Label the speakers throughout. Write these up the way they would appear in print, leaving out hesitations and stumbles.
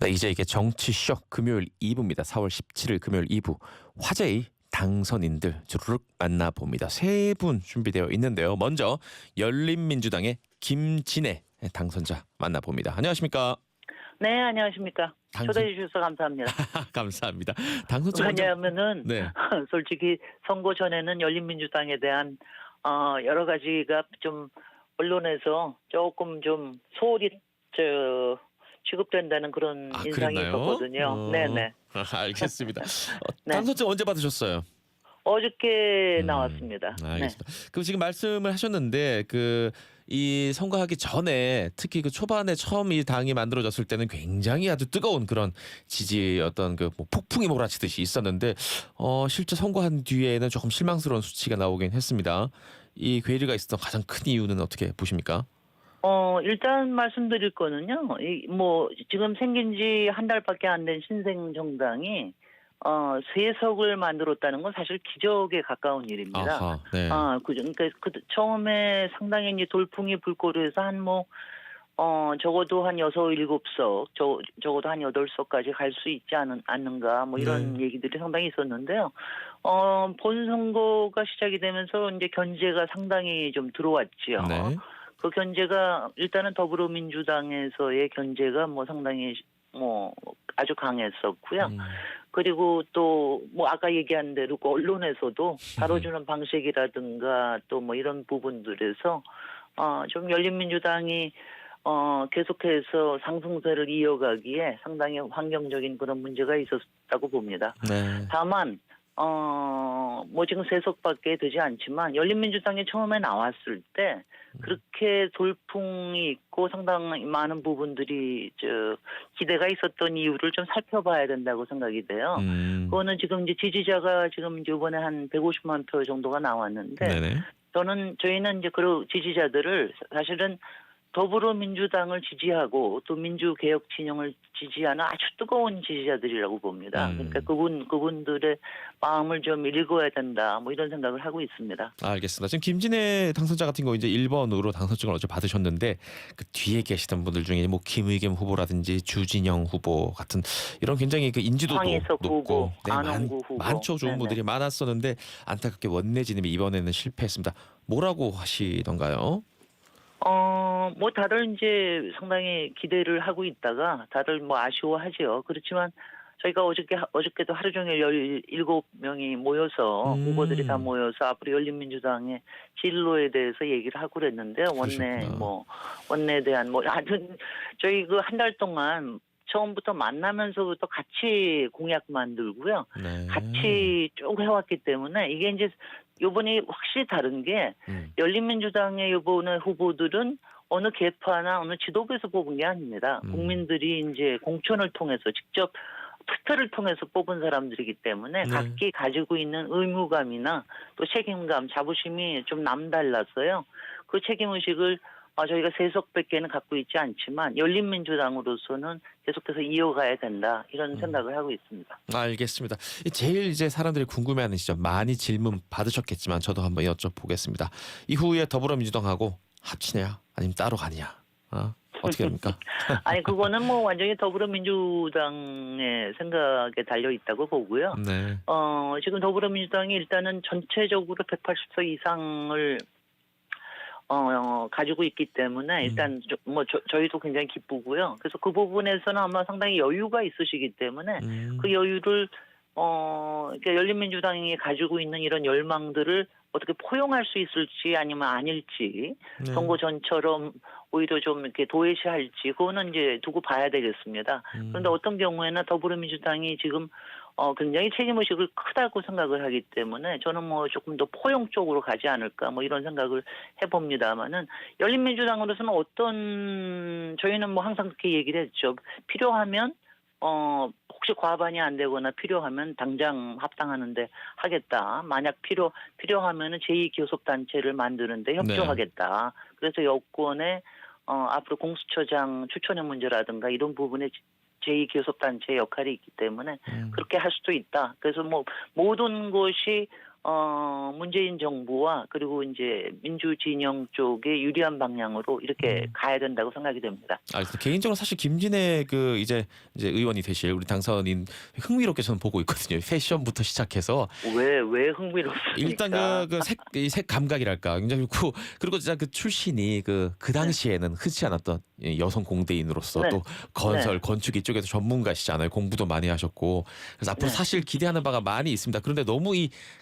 Speaker 1: 네, 이제 이게 정치쇼 금요일 2부입니다. 4월 17일 금요일 2부 화제의 당선인들 주르륵 만나봅니다. 세 분 준비되어 있는데요. 먼저 열린민주당의 김진애 당선자 만나봅니다. 안녕하십니까?
Speaker 2: 네, 안녕하십니까.
Speaker 1: 당선
Speaker 2: 초대해 주셔서 감사합니다.
Speaker 1: 감사합니다. 당선자 먼저.
Speaker 2: 왜냐하면은
Speaker 1: 네.
Speaker 2: 솔직히 선거 전에는 열린민주당에 대한 여러 가지가 좀 언론에서 조금 좀 소홀히 취급된다는 그런 인상이
Speaker 1: 그랬나요?
Speaker 2: 있었거든요. 네네.
Speaker 1: 알겠습니다.
Speaker 2: 네.
Speaker 1: 당선자 언제 받으셨어요?
Speaker 2: 어저께 나왔습니다.
Speaker 1: 알겠습니다. 그럼 지금 말씀을 하셨는데 이 선거하기 전에 특히 그 초반에 처음 이 당이 만들어졌을 때는 굉장히 아주 뜨거운 그런 지지 어떤 뭐 폭풍이 몰아치듯이 있었는데 실제 선거한 뒤에는 조금 실망스러운 수치가 나오긴 했습니다. 이 괴리가 있었던 가장 큰 이유는 어떻게 보십니까?
Speaker 2: 일단 말씀드릴 거는요. 뭐 지금 생긴 지 한 달밖에 안 된 신생 정당이 세석을 만들었다는 건 사실 기적에 가까운 일입니다.
Speaker 1: 아하, 네.
Speaker 2: 그러니까 처음에 상당히 이제 돌풍이 불 거로 해서 적어도 한 6, 7석, 적어도 한 8석까지 갈 수 있지 않는가, 뭐 이런 얘기들이 상당히 있었는데요. 본선거가 시작이 되면서 이제 견제가 상당히 좀 들어왔지요.
Speaker 1: 네.
Speaker 2: 그 견제가 일단은 더불어민주당에서의 견제가 뭐 상당히 뭐 아주 강했었고요. 그리고 또 뭐 아까 얘기한 대로 그 언론에서도 다뤄주는 방식이라든가 또 뭐 이런 부분들에서 좀 열린민주당이 계속해서 상승세를 이어가기에 상당히 환경적인 그런 문제가 있었다고 봅니다.
Speaker 1: 네.
Speaker 2: 다만 뭐 지금 세석밖에 되지 않지만 열린민주당이 처음에 나왔을 때 그렇게 돌풍이 있고 상당히 많은 부분들이 기대가 있었던 이유를 좀 살펴봐야 된다고 생각이 돼요. 그거는 지금 이제 지지자가 지금 이번에 한 150만 표 정도가 나왔는데
Speaker 1: 네네.
Speaker 2: 저희는 이제 그 지지자들을 사실은 더불어민주당을 지지하고 또 민주개혁 진영을 지지하는 아주 뜨거운 지지자들이라고 봅니다. 그러니까 그분들의 마음을 좀 읽어야 된다. 뭐 이런 생각을 하고 있습니다.
Speaker 1: 알겠습니다. 지금 김진애 당선자 같은 경우 이제 1번으로 당선증을 어제 받으셨는데 그 뒤에 계시던 분들 중에 뭐 김의겸 후보라든지 주진영 후보 같은 이런 굉장히 그 인지도도
Speaker 2: 황희석
Speaker 1: 높고
Speaker 2: 후보, 안홍구 후보.
Speaker 1: 많죠. 좋은
Speaker 2: 네네.
Speaker 1: 분들이 많았었는데 안타깝게 원내 진입이 이번에는 실패했습니다. 뭐라고 하시던가요?
Speaker 2: 뭐 다들 이제 상당히 기대를 하고 있다가 다들 뭐 아쉬워하죠. 그렇지만 저희가 어저께도 하루 종일 17명이 모여서 후보들이 다 모여서 앞으로 열린민주당의 진로에 대해서 얘기를 하고 그랬는데요. 원내에 대한 하여튼 저희 그 한 달 동안 처음부터 만나면서부터 같이 공약 만들고요.
Speaker 1: 네.
Speaker 2: 같이 쭉 해왔기 때문에 이게 이제 요번이 확실히 다른 게 열린민주당의 요번에 후보들은 어느 계파나 어느 지도부에서 뽑은 게 아닙니다. 국민들이 이제 공천을 통해서 직접 투표를 통해서 뽑은 사람들이기 때문에 각기 가지고 있는 의무감이나 또 책임감, 자부심이 좀 남달라서요. 그 책임의식을 저희가 세석밖에는 갖고 있지 않지만 열린민주당으로서는 계속해서 이어가야 된다 이런 생각을 하고 있습니다.
Speaker 1: 알겠습니다. 제일 이제 사람들이 궁금해하는 시점 많이 질문 받으셨겠지만 저도 한번 여쭤보겠습니다. 이후에 더불어민주당하고 합치냐 아니면 따로 가느냐 어떻게 됩니까?
Speaker 2: 아니 그거는 뭐 완전히 더불어민주당의 생각에 달려 있다고 보고요.
Speaker 1: 네.
Speaker 2: 지금 더불어민주당이 일단은 전체적으로 180석 이상을 가지고 있기 때문에 일단 저희도 굉장히 기쁘고요. 그래서 그 부분에서는 아마 상당히 여유가 있으시기 때문에 그 여유를 그러니까 열린민주당이 가지고 있는 이런 열망들을 어떻게 포용할 수 있을지 아니면 아닐지 선거 전처럼 오히려 좀 이렇게 도외시할지 그거는 이제 두고 봐야 되겠습니다. 그런데 어떤 경우에는 더불어민주당이 지금 굉장히 책임의식을 크다고 생각을 하기 때문에 저는 뭐 조금 더 포용 쪽으로 가지 않을까 뭐 이런 생각을 해봅니다만은 열린민주당으로서는 저희는 뭐 항상 그렇게 얘기를 했죠. 필요하면 혹시 과반이 안 되거나 필요하면 당장 합당하는데 하겠다. 만약 필요하면은 제2교섭단체를 만드는데 협조하겠다. 그래서 여권에 앞으로 공수처장 추천의 문제라든가 이런 부분에 제2교섭단체의 역할이 있기 때문에 그렇게 할 수도 있다. 그래서 뭐 모든 것이 문재인 정부와 그리고 이제 민주 진영 쪽에 유리한 방향으로 이렇게 가야 된다고 생각이 됩니다.
Speaker 1: 개인적으로 사실 김진애 이제 의원이 되실 우리 당선인 흥미롭게 저는 보고 있거든요. 패션부터 시작해서
Speaker 2: 왜 흥미롭습니까?
Speaker 1: 일단 색 감각이랄까 굉장히 좋고 그리고 진짜 그 출신이 그 당시에는 흔치 않았던 여성 공대인으로서
Speaker 2: 네.
Speaker 1: 또 건설
Speaker 2: 네.
Speaker 1: 건축 이쪽에서 전문가시잖아요. 공부도 많이 하셨고 그래서 앞으로
Speaker 2: 네.
Speaker 1: 사실 기대하는 바가 많이 있습니다. 그런데 너무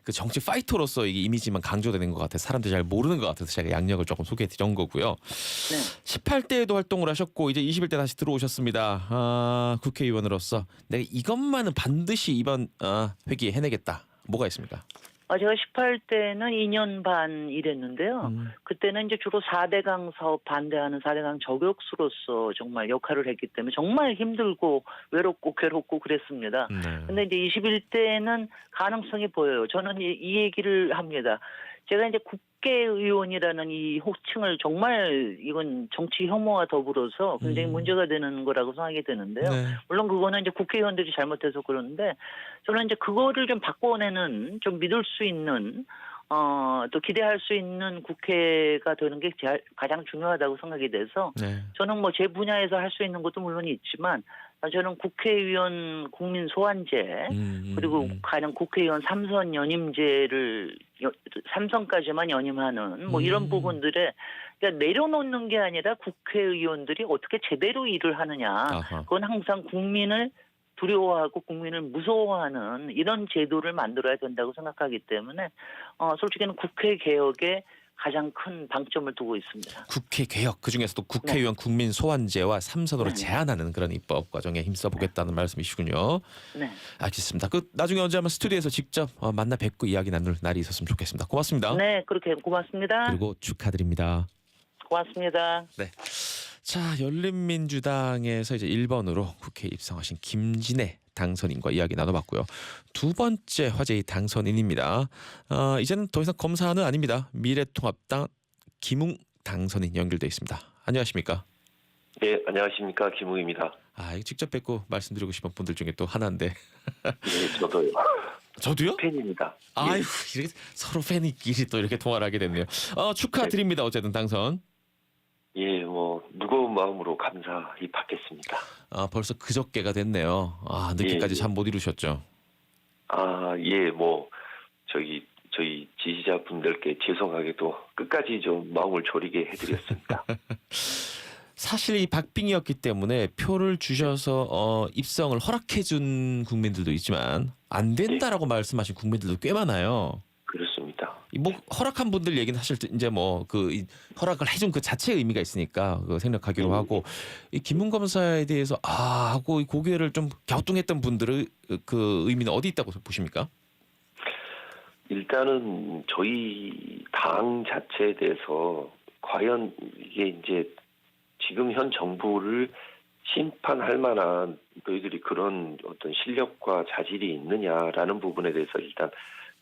Speaker 1: 그 정치 파이터로서 이 이미지만 강조되는 것 같아서 사람들이 잘 모르는 것 같아서 제가 양력을 조금 소개해드린 거고요.
Speaker 2: 네.
Speaker 1: 18대에도 활동을 하셨고 이제 21대 다시 들어오셨습니다. 국회의원으로서 내가 이것만은 반드시 이번 회기에 해내겠다. 뭐가 있습니까?
Speaker 2: 제가 18대는 2년 반 일했는데요. 그때는 이제 주로 4대강 사업 반대하는 4대강 저격수로서 정말 역할을 했기 때문에 정말 힘들고 외롭고 괴롭고 그랬습니다. 근데 이제 21대는 가능성이 보여요. 저는 이 얘기를 합니다. 제가 이제 국회의원이라는 이 호칭을 정말 이건 정치 혐오와 더불어서 굉장히 문제가 되는 거라고 생각이 되는데요.
Speaker 1: 네.
Speaker 2: 물론 그거는 이제 국회의원들이 잘못해서 그러는데 저는 이제 그거를 좀 바꿔내는 좀 믿을 수 있는 또 기대할 수 있는 국회가 되는 게 가장 중요하다고 생각이 돼서
Speaker 1: 네.
Speaker 2: 저는 뭐 제 분야에서 할 수 있는 것도 물론 있지만 저는 국회의원 국민 소환제 그리고 가령 국회의원 3선 연임제를 3선까지만 연임하는 뭐 이런 부분들에 그러니까 내려놓는 게 아니라 국회의원들이 어떻게 제대로 일을 하느냐.
Speaker 1: 아하.
Speaker 2: 그건 항상 국민을 두려워하고 국민을 무서워하는 이런 제도를 만들어야 된다고 생각하기 때문에 솔직히는 국회 개혁에 가장 큰 방점을 두고 있습니다.
Speaker 1: 국회 개혁 그중에서도 국회의원 국민 소환제와 3선으로
Speaker 2: 네.
Speaker 1: 제한하는 그런 입법 과정에 힘써보겠다는 말씀이시군요.
Speaker 2: 네.
Speaker 1: 알겠습니다. 나중에 언제 한번 스튜디오에서 직접 만나 뵙고 이야기 나눌 날이 있었으면 좋겠습니다. 고맙습니다.
Speaker 2: 네, 그렇게 고맙습니다.
Speaker 1: 그리고 축하드립니다.
Speaker 2: 고맙습니다.
Speaker 1: 네. 자, 열린민주당에서 이제 1번으로 국회에 입성하신 김진애 당선인과 이야기 나눠봤고요. 두 번째 화제의 당선인입니다. 이제는 더 이상 검사는 아닙니다. 미래통합당 김웅 당선인 연결돼 있습니다. 안녕하십니까?
Speaker 3: 네, 안녕하십니까. 김웅입니다.
Speaker 1: 이거 직접 뵙고 말씀드리고 싶은 분들 중에 또 하나인데.
Speaker 3: 네, 저도요.
Speaker 1: 저도요?
Speaker 3: 팬입니다.
Speaker 1: 아유, 이렇게 서로 팬이끼리 또 이렇게 통화를 하게 됐네요. 축하드립니다. 어쨌든 당선.
Speaker 3: 예, 무거운 마음으로 감사히 받겠습니다.
Speaker 1: 벌써 그저께가 됐네요. 늦게까지
Speaker 3: 예.
Speaker 1: 잠 못 이루셨죠?
Speaker 3: 예, 저희 지지자분들께 죄송하게도 끝까지 좀 마음을 졸이게 해드렸습니다.
Speaker 1: 사실 이 박빙이었기 때문에 표를 주셔서 입성을 허락해준 국민들도 있지만 안 된다라고 말씀하신 국민들도 꽤 많아요.
Speaker 3: 그렇습니다.
Speaker 1: 허락한 분들 얘기는 사실 이제 허락을 해준 그 자체의 의미가 있으니까 생략하기로 하고 이 김웅 검사에 대해서 하고 이 고개를 좀 갸우뚱했던 분들의 그 의미는 어디 있다고 보십니까?
Speaker 3: 일단은 저희 당 자체에 대해서 과연 이게 이제 지금 현 정부를 심판할 만한 너희들이 그런 어떤 실력과 자질이 있느냐라는 부분에 대해서 일단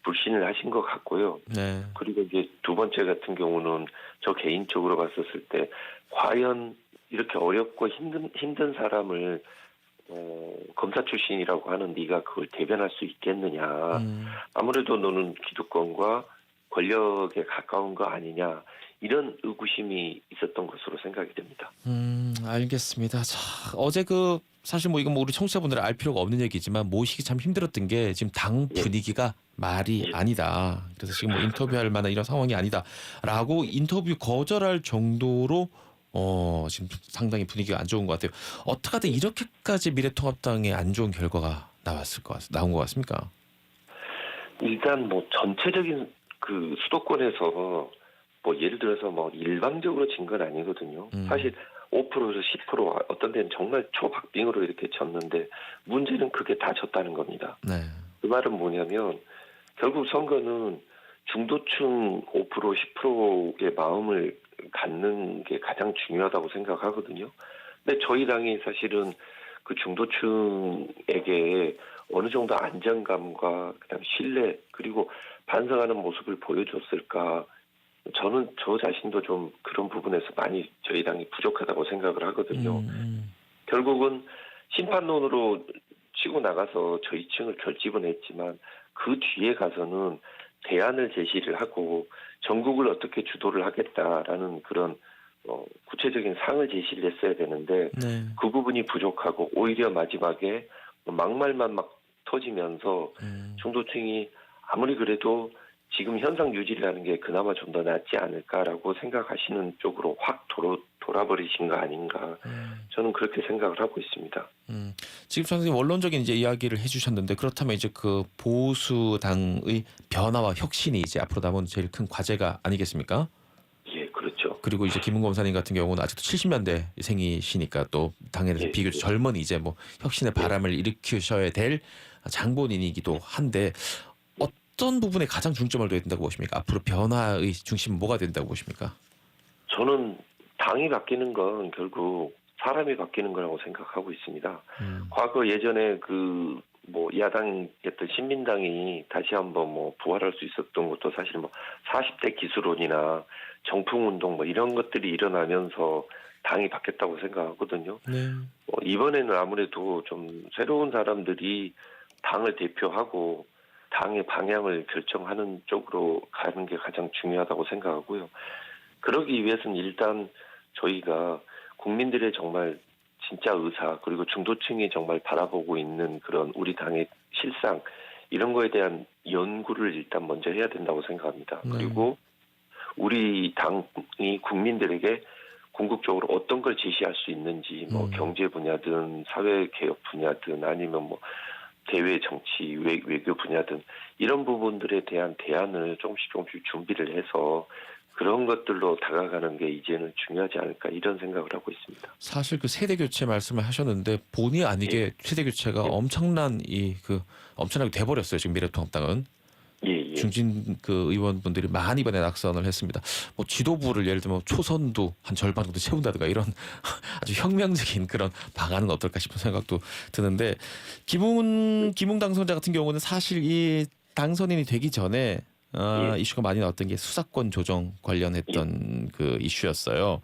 Speaker 3: 불신을 하신 것 같고요.
Speaker 1: 네.
Speaker 3: 그리고 이제 두 번째 같은 경우는 저 개인적으로 봤었을 때 과연 이렇게 어렵고 힘든 사람을 검사 출신이라고 하는 네가 그걸 대변할 수 있겠느냐. 아무래도 너는 기득권과 권력에 가까운 거 아니냐. 이런 의구심이 있었던 것으로 생각이 됩니다.
Speaker 1: 알겠습니다. 자, 어제 사실 이건 우리 청취자분들은 알 필요가 없는 얘기지만 모시기 참 힘들었던 게 지금 당 분위기가 말이 아니다. 그래서 지금 인터뷰할 만한 이런 상황이 아니다라고 인터뷰 거절할 정도로 지금 상당히 분위기가 안 좋은 것 같아요. 어떻게 하든 이렇게까지 미래통합당에 안 좋은 결과가 나온 것 같습니까?
Speaker 3: 일단 전체적인 그 수도권에서 예를 들어서 일방적으로 진 건 아니거든요. 사실 5%에서 10% 어떤 데는 정말 초박빙으로 이렇게 졌는데 문제는 그게 다 졌다는 겁니다.
Speaker 1: 네.
Speaker 3: 그 말은 뭐냐면 결국 선거는 중도층 5% 10%의 마음을 갖는 게 가장 중요하다고 생각하거든요. 근데 저희 당이 사실은 그 중도층에게 어느 정도 안정감과 그다음 신뢰 그리고 반성하는 모습을 보여줬을까? 저는 저 자신도 좀 그런 부분에서 많이 저희 당이 부족하다고 생각을 하거든요. 결국은 심판론으로 치고 나가서 저희 층을 결집은 했지만 그 뒤에 가서는 대안을 제시를 하고 전국을 어떻게 주도를 하겠다라는 그런 구체적인 상을 제시를 했어야 되는데
Speaker 1: 네.
Speaker 3: 그 부분이 부족하고 오히려 마지막에 막말만 막 터지면서 중도층이 아무리 그래도 지금 현상 유지를 하는 게 그나마 좀 더 낫지 않을까라고 생각하시는 쪽으로 확 돌아버리신 거 아닌가. 저는 그렇게 생각을 하고 있습니다.
Speaker 1: 지금 선생님 원론적인 이제 이야기를 해주셨는데 그렇다면 이제 그 보수당의 변화와 혁신이 이제 앞으로 남은 제일 큰 과제가 아니겠습니까?
Speaker 3: 예, 그렇죠.
Speaker 1: 그리고 이제 김웅 검사님 같은 경우는 아직도 70년대 생이시니까 또 당연히
Speaker 3: 예,
Speaker 1: 비교적
Speaker 3: 예.
Speaker 1: 젊은 이제 뭐 혁신의 바람을 일으키셔야 될 장본인이기도 한데 어떤 부분에 가장 중점을 둬야 된다고 보십니까? 앞으로 변화의 중심은 뭐가 된다고 보십니까?
Speaker 3: 저는 당이 바뀌는 건 결국 사람이 바뀌는 거라고 생각하고 있습니다. 과거 예전에 그 뭐 야당이었던 신민당이 다시 한번 뭐 부활할 수 있었던 것도 사실 뭐 40대 기술론이나 정풍운동 뭐 이런 것들이 일어나면서 당이 바뀌었다고 생각하거든요.
Speaker 1: 네.
Speaker 3: 이번에는 아무래도 좀 새로운 사람들이 당을 대표하고 당의 방향을 결정하는 쪽으로 가는 게 가장 중요하다고 생각하고요. 그러기 위해서는 일단 저희가 국민들의 정말 진짜 의사 그리고 중도층이 정말 바라보고 있는 그런 우리 당의 실상 이런 거에 대한 연구를 일단 먼저 해야 된다고 생각합니다. 그리고 우리 당이 국민들에게 궁극적으로 어떤 걸 제시할 수 있는지 뭐 경제 분야든 사회 개혁 분야든 아니면 뭐 대외 정치 외교 분야든 이런 부분들에 대한 대안을 조금씩 준비를 해서 그런 것들로 다가가는 게 이제는 중요하지 않을까 이런 생각을 하고 있습니다.
Speaker 1: 사실 그 세대 교체 말씀을 하셨는데 본의 아니게 세대 교체가 엄청나게 돼버렸어요. 지금 미래통합당은.
Speaker 3: 예.
Speaker 1: 중진 그 의원분들이 많이 이번에 낙선을 했습니다. 뭐 지도부를 예를 들면 초선도 한 절반 정도 채운다든가 이런 아주 혁명적인 그런 방안은 어떨까 싶은 생각도 드는데 김웅 당선자 같은 경우는 사실 이 당선인이 되기 전에 이슈가 많이 나왔던 게 수사권 조정 관련했던 그 이슈였어요.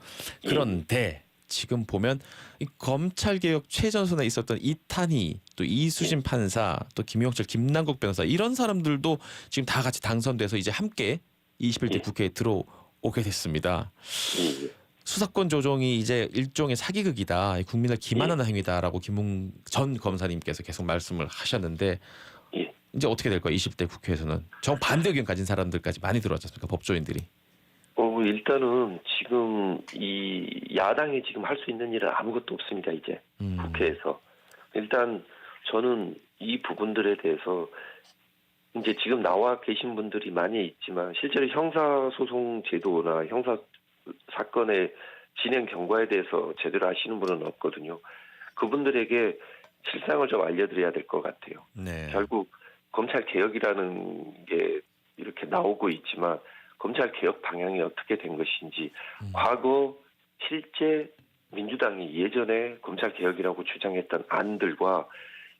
Speaker 1: 그런데 지금 보면 이 검찰개혁 최전선에 있었던 이탄희 또 이수진 판사 또 김용철 김남국 변호사 이런 사람들도 지금 다 같이 당선돼서 이제 함께 21대 국회에 들어오게 됐습니다. 수사권 조정이 이제 일종의 사기극이다. 국민을 기만하는 행위다라고 김웅 전 검사님께서 계속 말씀을 하셨는데 이제 어떻게 될까요? 20대 국회에서는 정반대 의견 가진 사람들까지 많이 들어왔지 않습니까? 법조인들이.
Speaker 3: 일단은 지금 이 야당이 지금 할 수 있는 일은 아무것도 없습니다. 이제 국회에서. 일단 저는 이 부분들에 대해서 이제 지금 나와 계신 분들이 많이 있지만 실제로 형사소송 제도나 형사 사건의 진행 경과에 대해서 제대로 아시는 분은 없거든요. 그분들에게 실상을 좀 알려드려야 될 것 같아요.
Speaker 1: 네.
Speaker 3: 결국 검찰 개혁이라는 게 이렇게 나오고 있지만 검찰 개혁 방향이 어떻게 된 것인지 과거 실제 민주당이 예전에 검찰 개혁이라고 주장했던 안들과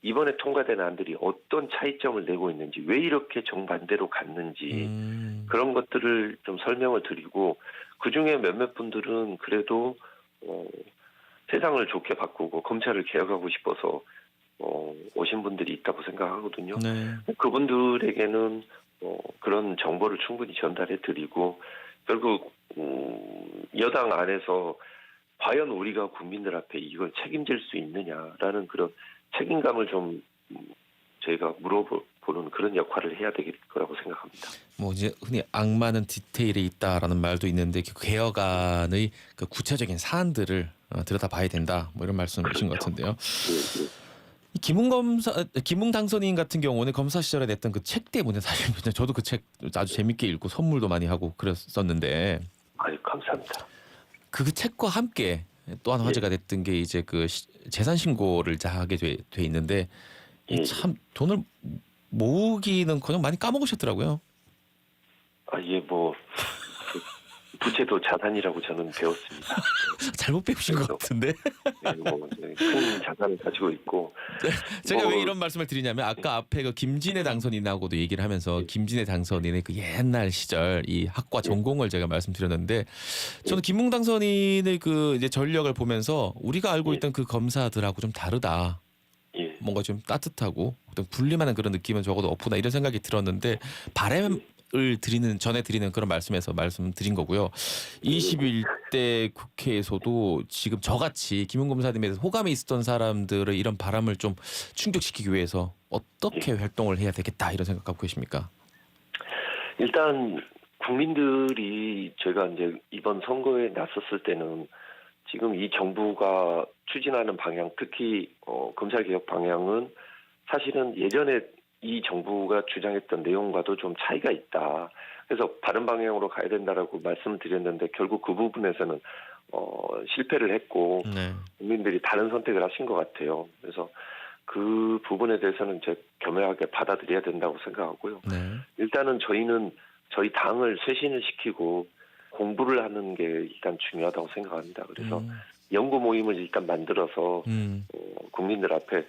Speaker 3: 이번에 통과된 안들이 어떤 차이점을 내고 있는지 왜 이렇게 정반대로 갔는지 그런 것들을 좀 설명을 드리고 그중에 몇몇 분들은 그래도 세상을 좋게 바꾸고 검찰을 개혁하고 싶어서 오신 분들이 있다고 생각하거든요.
Speaker 1: 네.
Speaker 3: 그분들에게는 그런 정보를 충분히 전달해 드리고 결국 여당 안에서 과연 우리가 국민들 앞에 이걸 책임질 수 있느냐라는 그런 책임감을 좀 저희가 물어보는 그런 역할을 해야 될 거라고 생각합니다.
Speaker 1: 뭐 이제 흔히 악마는 디테일에 있다라는 말도 있는데 그 개혁안의 그 구체적인 사안들을 들여다봐야 된다. 뭐 이런 말씀이신 것 같은데요. 김웅 당선인 같은 경우는 검사 시절에 냈던 그 책 때문에 사실 저도 그 책 아주 재밌게 읽고 선물도 많이 하고 그랬었는데.
Speaker 3: 아유 감사합니다.
Speaker 1: 그 책과 함께 또 한 화제가 됐던 게 이제 그 재산 신고를 하게 돼 있는데 참 돈을 모으기는 그냥 많이 까먹으셨더라고요.
Speaker 3: 뭐 부채도 자산이라고 저는 배웠습니다.
Speaker 1: 잘못 배우신 것 같은데.
Speaker 3: 큰 자산을 가지고 있고.
Speaker 1: 제가 왜 이런 말씀을 드리냐면 아까 앞에 그 김진애 당선인하고도 얘기를 하면서 김진애 당선인의 그 옛날 시절 이 학과 전공을 제가 말씀드렸는데 저는 김웅 당선인의 그 이제 전력을 보면서 우리가 알고 있던 그 검사들하고 좀 다르다. 뭔가 좀 따뜻하고 어떤 분리만한 그런 느낌은 적어도 없구나 이런 생각이 들었는데 전해드리는 그런 말씀에서 말씀드린 거고요. 21대 국회에서도 지금 저같이 김용 검사님에 대해서 호감이 있었던 사람들의 이런 바람을 좀 충족시키기 위해서 어떻게 활동을 해야 되겠다 이런 생각 갖고 계십니까?
Speaker 3: 일단 국민들이 제가 이제 이번 선거에 나섰을 때는 지금 이 정부가 추진하는 방향, 특히 검찰개혁 방향은 사실은 예전에 이 정부가 주장했던 내용과도 좀 차이가 있다. 그래서 바른 방향으로 가야 된다라고 말씀드렸는데 결국 그 부분에서는 실패를 했고
Speaker 1: 네.
Speaker 3: 국민들이 다른 선택을 하신 것 같아요. 그래서 그 부분에 대해서는 제 겸허하게 받아들여야 된다고 생각하고요.
Speaker 1: 네.
Speaker 3: 일단은 저희는 저희 당을 쇄신을 시키고 공부를 하는 게 일단 중요하다고 생각합니다. 그래서 연구 모임을 일단 만들어서 국민들 앞에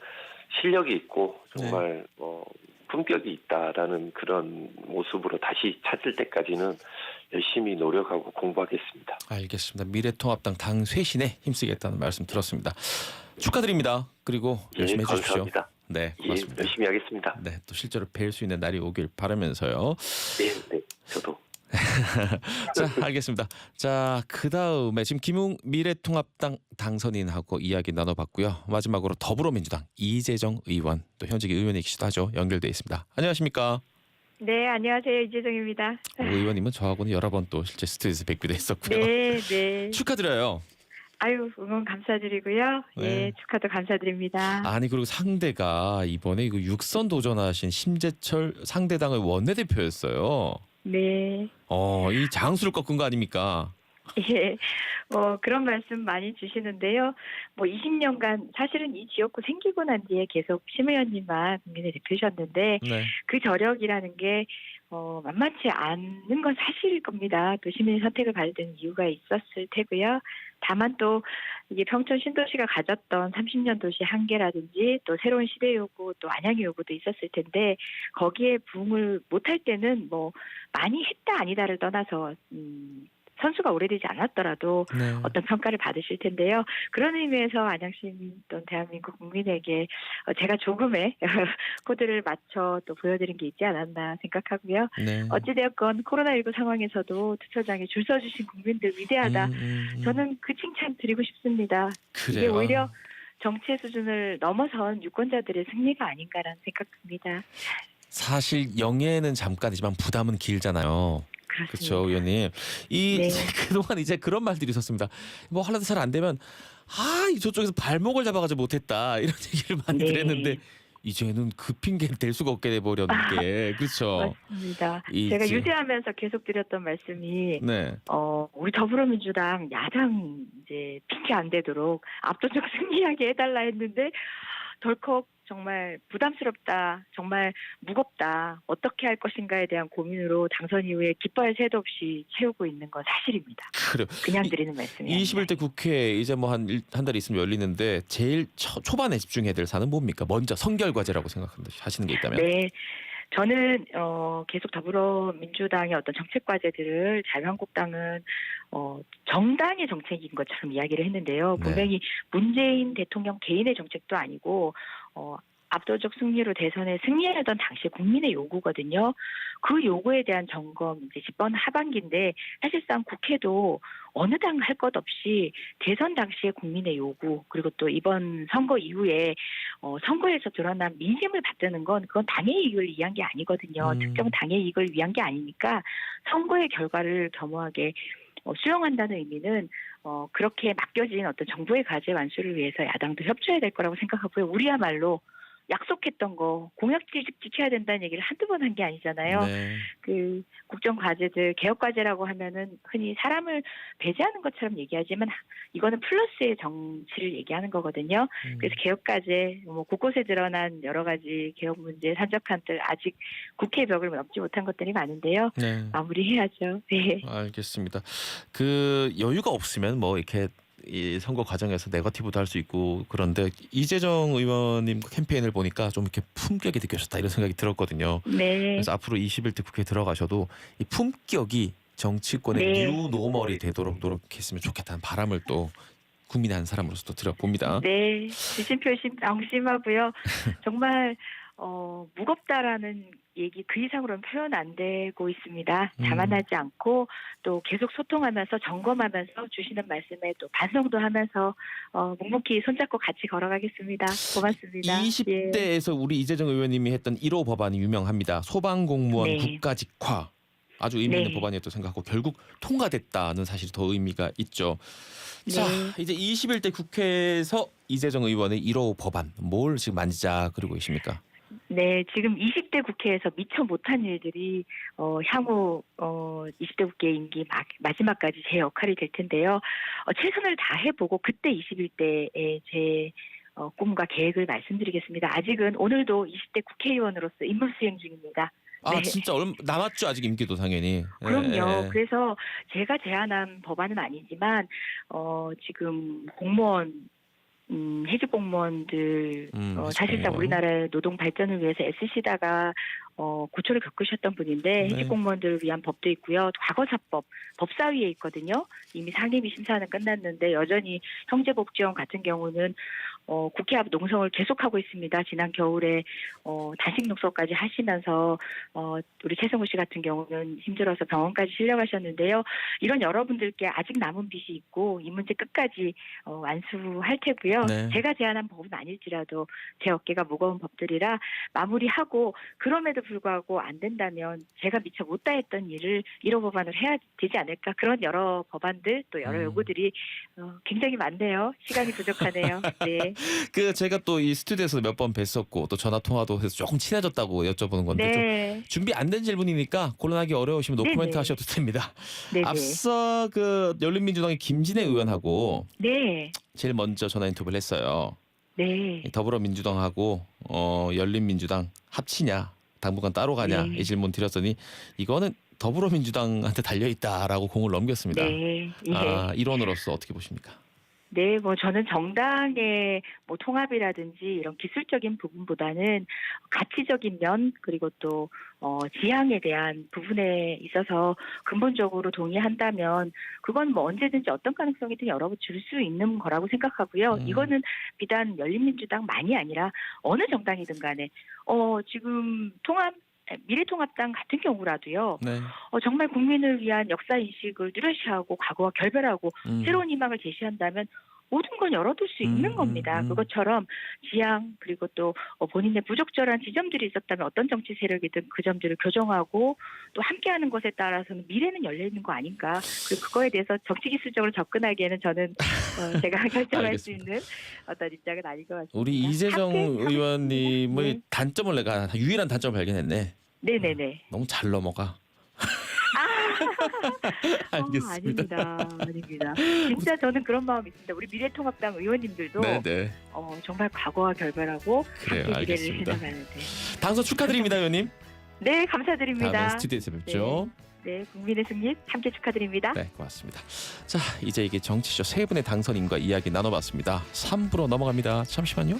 Speaker 3: 실력이 있고 정말 품격이 있다라는 그런 모습으로 다시 찾을 때까지는 열심히 노력하고 공부하겠습니다.
Speaker 1: 알겠습니다. 미래통합당 당 쇄신에 힘쓰겠다는 말씀 들었습니다. 축하드립니다. 그리고 열심히 해주십시오.
Speaker 3: 감사합니다.
Speaker 1: 네, 고맙습니다.
Speaker 3: 예, 열심히 하겠습니다.
Speaker 1: 네, 또 실제로 뵐 수 있는 날이 오길 바라면서요.
Speaker 3: 네, 저도.
Speaker 1: 자, 알겠습니다. 자, 그 다음에 지금 김웅 미래통합당 당선인하고 이야기 나눠봤고요. 마지막으로 더불어민주당 이재정 의원, 또 현직 의원이시기도 하죠. 연결돼 있습니다. 안녕하십니까?
Speaker 4: 네, 안녕하세요. 이재정입니다.
Speaker 1: 의원님은 저하고는 여러 번 또 실제 스튜디오에서 뵙기도 했었고요.
Speaker 4: 네.
Speaker 1: 축하드려요.
Speaker 4: 아유, 응원 감사드리고요.
Speaker 1: 네.
Speaker 4: 예, 축하도 감사드립니다.
Speaker 1: 아니 그리고 상대가 이번에 이거 6선 도전하신 심재철 상대당의 원내대표였어요.
Speaker 4: 네.
Speaker 1: 이 장수를 꺾은 거 아닙니까?
Speaker 4: 예. 그런 말씀 많이 주시는데요. 20년간 사실은 이 지역구 생기고 난 뒤에 계속 심 의원님만 국민의 대표셨는데
Speaker 1: 네.
Speaker 4: 그 저력이라는 게 만만치 않은 건 사실일 겁니다. 또 시민의 선택을 받을 때는 이유가 있었을 테고요. 다만 또 이게 평촌 신도시가 가졌던 30년 도시 한계라든지 또 새로운 시대 요구 또 안양의 요구도 있었을 텐데 거기에 부응을 못할 때는 많이 했다 아니다를 떠나서 선수가 오래되지 않았더라도
Speaker 1: 네.
Speaker 4: 어떤 평가를 받으실 텐데요. 그런 의미에서 안양시민 또 대한민국 국민에게 제가 조금의 코드를 맞춰 또 보여드린 게 있지 않았나 생각하고요.
Speaker 1: 네.
Speaker 4: 어찌되었건 코로나19 상황에서도 투표장에 줄 서주신 국민들 위대하다. 저는 그 칭찬 드리고 싶습니다.
Speaker 1: 그래요.
Speaker 4: 이게 오히려 정치의 수준을 넘어선 유권자들의 승리가 아닌가라는 생각합니다.
Speaker 1: 사실 영예는 잠깐이지만 부담은 길잖아요.
Speaker 4: 그렇습니다.
Speaker 1: 그렇죠, 의원님.
Speaker 4: 네.
Speaker 1: 그동안 이제 그런 말들이 있었습니다. 하려도 잘 안 되면 저쪽에서 발목을 잡아가지고 못했다 이런 얘기를 많이
Speaker 4: 네.
Speaker 1: 들었는데 이제는 그 핑계를 댈 수가 없게 돼버렸는 게 그렇죠.
Speaker 4: 맞습니다. 제가 유세하면서 계속 드렸던 말씀이
Speaker 1: 네.
Speaker 4: 우리 더불어민주당 야당 이제 핑계 안 되도록 압도적 승리하게 해달라 했는데 덜컥 정말 부담스럽다, 정말 무겁다, 어떻게 할 것인가에 대한 고민으로 당선 이후에 기뻐할 새도 없이 채우고 있는 건 사실입니다.
Speaker 1: 그래요.
Speaker 4: 그냥 드리는 말씀이에요.
Speaker 1: 21대 국회 이제 한 달 있으면 열리는데 제일 초반에 집중해야 될 사안은 뭡니까? 먼저 선결과제라고 생각하시는 게 있다면?
Speaker 4: 네. 저는 계속 더불어민주당의 어떤 정책 과제들을 자유한국당은 정당의 정책인 것처럼 이야기를 했는데요.
Speaker 1: 네.
Speaker 4: 분명히 문재인 대통령 개인의 정책도 아니고 압도적 승리로 대선에 승리하던 당시 국민의 요구거든요. 그 요구에 대한 점검 이제 이번 하반기인데 사실상 국회도 어느 당 할 것 없이 대선 당시의 국민의 요구 그리고 또 이번 선거 이후에 선거에서 드러난 민심을 받드는 건 그건 당의 이익을 위한 게 아니거든요. 특정 당의 이익을 위한 게 아니니까 선거의 결과를 겸허하게 수용한다는 의미는 그렇게 맡겨진 어떤 정부의 과제 완수를 위해서 야당도 협조해야 될 거라고 생각하고요. 우리야말로 약속했던 거 공약지 지켜야 된다는 얘기를 한두 번 한 게 아니잖아요.
Speaker 1: 네.
Speaker 4: 그 국정 과제들 개혁 과제라고 하면은 흔히 사람을 배제하는 것처럼 얘기하지만 이거는 플러스의 정치를 얘기하는 거거든요. 그래서 개혁 과제 곳곳에 드러난 여러 가지 개혁 문제 산적한들 아직 국회 벽을 넘지 못한 것들이 많은데요.
Speaker 1: 네.
Speaker 4: 마무리해야죠. 네.
Speaker 1: 알겠습니다. 그 여유가 없으면 이렇게 이 선거 과정에서 네거티브도 할 수 있고 그런데 이재정 의원님 캠페인을 보니까 좀 이렇게 품격이 느껴졌다 이런 생각이 들었거든요.
Speaker 4: 네.
Speaker 1: 그래서 앞으로 21대 국회에 들어가셔도 이 품격이 정치권의
Speaker 4: 네.
Speaker 1: 뉴 노멀이 되도록 노력했으면 좋겠다는 바람을 또 국민의 한 사람으로서 또 드려봅니다.
Speaker 4: 네. 지심표 명심하고요. 정말 무겁다라는 얘기 그 이상으로는 표현 안 되고 있습니다. 자만하지 않고 또 계속 소통하면서 점검하면서 주시는 말씀에 또 반성도 하면서 묵묵히 손잡고 같이 걸어가겠습니다. 고맙습니다.
Speaker 1: 20대에서 우리 이재정 의원님이 했던 1호 법안이 유명합니다. 소방공무원
Speaker 4: 네.
Speaker 1: 국가직화. 아주 의미 있는
Speaker 4: 네.
Speaker 1: 법안이었다고 생각하고 결국 통과됐다는 사실이 더 의미가 있죠. 자,
Speaker 4: 네.
Speaker 1: 이제 21대 국회에서 이재정 의원의 1호 법안 뭘 지금 만지작 그리고 계십니까?
Speaker 4: 네, 지금 20대 국회에서 미처 못한 일들이 향후 20대 국회 임기 마지막까지 제 역할이 될 텐데요. 최선을 다해보고 그때 21대의 제 꿈과 계획을 말씀드리겠습니다. 아직은 오늘도 20대 국회의원으로서 임무 수행 중입니다.
Speaker 1: 아
Speaker 4: 네.
Speaker 1: 진짜 얼마 남았죠 아직 임기도 당연히.
Speaker 4: 그럼요.
Speaker 1: 예.
Speaker 4: 그래서 제가 제안한 법안은 아니지만 지금 공무원 해직 공무원들
Speaker 1: 해직
Speaker 4: 사실상
Speaker 1: 공무원.
Speaker 4: 우리나라의 노동 발전을 위해서 애쓰시다가 고초를 겪으셨던 분인데
Speaker 1: 네.
Speaker 4: 해직 공무원들을 위한 법도 있고요. 과거사법 법사위에 있거든요. 이미 상임위 심사는 끝났는데 여전히 형제복지원 같은 경우는 국회 앞 농성을 계속하고 있습니다. 지난 겨울에 단식 농성까지 하시면서 우리 최성우 씨 같은 경우는 힘들어서 병원까지 실려가셨는데요. 이런 여러분들께 아직 남은 빚이 있고 이 문제 끝까지 완수할 테고요.
Speaker 1: 네.
Speaker 4: 제가 제안한 법은 아닐지라도 제 어깨가 무거운 법들이라 마무리하고 그럼에도 불구하고 안 된다면 제가 미처 못다했던 일을 1호 법안을 해야 되지 않을까 그런 여러 법안들 또 여러 요구들이 굉장히 많네요. 시간이 부족하네요. 네.
Speaker 1: 그 제가 또 이 스튜디오에서 몇 번 뵀었고 또 전화 통화도 해서 조금 친해졌다고 여쭤보는 건데 좀
Speaker 4: 네.
Speaker 1: 준비 안 된 질문이니까 곤란하기 어려우시면 노코멘트
Speaker 4: 네네.
Speaker 1: 하셔도 됩니다.
Speaker 4: 네네.
Speaker 1: 앞서 그 열린민주당의 김진애 의원하고
Speaker 4: 네.
Speaker 1: 제일 먼저 전화 인터뷰를 했어요.
Speaker 4: 네.
Speaker 1: 더불어민주당하고 열린민주당 합치냐 당분간 따로 가냐
Speaker 4: 네.
Speaker 1: 이 질문 드렸더니 이거는 더불어민주당한테 달려 있다라고 공을 넘겼습니다.
Speaker 4: 네. 예.
Speaker 1: 아, 일원으로서 어떻게 보십니까?
Speaker 4: 네, 저는 정당의 통합이라든지 이런 기술적인 부분보다는 가치적인 면 그리고 또 지향에 대한 부분에 있어서 근본적으로 동의한다면 그건 언제든지 어떤 가능성이든 열어줄 수 있는 거라고 생각하고요. 이거는 비단 열린민주당만이 아니라 어느 정당이든 간에 지금 미래통합당 같은 경우라도요.
Speaker 1: 네.
Speaker 4: 정말 국민을 위한 역사 인식을 뚜렷이하고 과거와 결별하고 새로운 희망을 제시한다면 모든 건 열어둘 수 있는 겁니다. 그것처럼 지향 그리고 또 본인의 부적절한 지점들이 있었다면 어떤 정치 세력이든 그 점들을 교정하고 또 함께하는 것에 따라서는 미래는 열려 있는 거 아닌가. 그리고 그거에 대해서 정치 기술적으로 접근하기에는 저는 제가 결정할 수 있는 어떤 입장은 아닌 것 같습니다.
Speaker 1: 우리 이재정 의원님의
Speaker 4: 네.
Speaker 1: 단점을 내가 유일한 단점을 발견했네.
Speaker 4: 네네네.
Speaker 1: 너무 잘 넘어가. 알겠습니다.
Speaker 4: 아닙니다. 진짜 저는 그런 마음이 있습니다. 우리 미래통합당 의원님들도
Speaker 1: 네네.
Speaker 4: 정말 과거와 결별하고
Speaker 1: 그래요,
Speaker 4: 함께 미래를
Speaker 1: 알겠습니다.
Speaker 4: 해나가는데.
Speaker 1: 당선 축하드립니다, 의원님.
Speaker 4: 네, 감사드립니다.
Speaker 1: 다음에 스튜디오에서 뵙죠.
Speaker 4: 네, 국민의 승리 함께 축하드립니다.
Speaker 1: 네, 고맙습니다. 자, 이제 이게 정치쇼 세 분의 당선인과 이야기 나눠봤습니다. 3부로 넘어갑니다. 잠시만요.